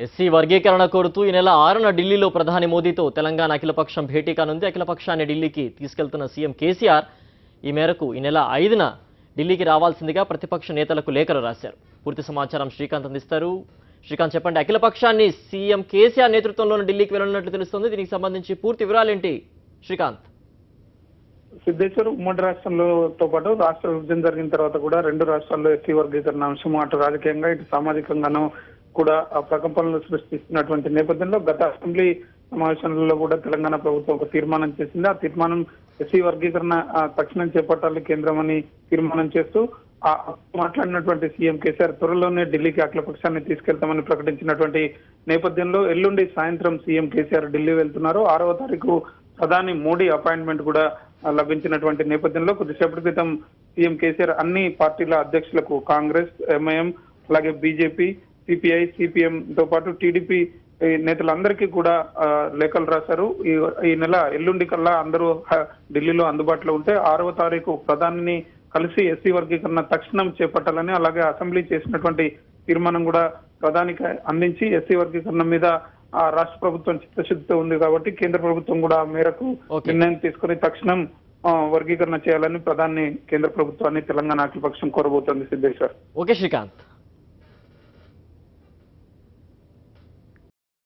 SC వర్గీకరణ కోరుతూ ఈ నెల 6న ఢిల్లీలో ప్రధాని మోదీతో తెలంగాణ అఖిలపక్షం భేటీ కానుంది. అఖిలపక్షాన్ని ఢిల్లీకి తీసుకెళ్తున్న సీఎం కేసీఆర్ ఈ మేరకు ఈ నెల 5న ఢిల్లీకి రావాల్సిందిగా ప్రతిపక్ష నేతలకు లేఖలు రాశారు. పూర్తి సమాచారం శ్రీకాంత్ అందిస్తారు. శ్రీకాంత్, చెప్పండి, అఖిలపక్షాన్ని సీఎం కేసీఆర్ నేతృత్వంలోని ఢిల్లీకి వెళ్ళనున్నట్లు తెలుస్తోంది. దీనికి సంబంధించి పూర్తి వివరాలేంటి శ్రీకాంత్? సిద్ధేశ్వర్, ఉమ్మడి రాష్ట్రంలోతో పాటు రాష్ట్ర విభజన జరిగిన తర్వాత కూడా రెండు రాష్ట్రాల్లో ఎస్సీ వర్గీకరణ అంశం అటు రాజకీయంగా ఇటు సామాజికంగానూ కూడా ప్రకంపనలు సృష్టిస్తున్నటువంటి నేపథ్యంలో గత అసెంబ్లీ సమావేశంలో కూడా తెలంగాణ ప్రభుత్వం ఒక తీర్మానం చేసింది. ఆ తీర్మానం ఎస్సీ వర్గీకరణ తక్షణం చేపట్టాలి కేంద్రం అని తీర్మానం చేస్తూ మాట్లాడినటువంటి సీఎం కేసీఆర్ త్వరలోనే ఢిల్లీకి అఖిలపక్షాన్ని తీసుకెళ్తామని ప్రకటించినటువంటి నేపథ్యంలో ఎల్లుండి సాయంత్రం సీఎం కేసీఆర్ ఢిల్లీ వెళ్తున్నారు. 6వ తారీఖు ప్రధాని మోడీ అపాయింట్మెంట్ కూడా లభించినటువంటి నేపథ్యంలో కొద్దిసేపటి క్రితం సీఎం కేసీఆర్ అన్ని పార్టీల అధ్యక్షులకు కాంగ్రెస్, ఎంఐఎం, అలాగే బీజేపీ, సిపిఐ, సిపిఎం తో పాటు టీడీపీ నేతలందరికీ కూడా లేఖలు రాశారు. ఈ నెల ఎల్లుండి కల్లా అందరూ ఢిల్లీలో అందుబాటులో ఉంటే 6వ తారీఖు ప్రధానిని కలిసి ఎస్సీ వర్గీకరణ తక్షణం చేపట్టాలని, అలాగే అసెంబ్లీ చేసినటువంటి తీర్మానం కూడా ప్రధానికి అందించి ఎస్సీ వర్గీకరణ మీద రాష్ట్ర ప్రభుత్వం చిత్తశుద్ధితో ఉంది కాబట్టి కేంద్ర ప్రభుత్వం కూడా ఆ మేరకు నిర్ణయం తీసుకుని తక్షణం వర్గీకరణ చేయాలని ప్రధాని కేంద్ర ప్రభుత్వాన్ని తెలంగాణ అఖిలపక్షం కోరబోతోంది. సిద్ధేశ్వర్. ఓకే శ్రీకాంత్.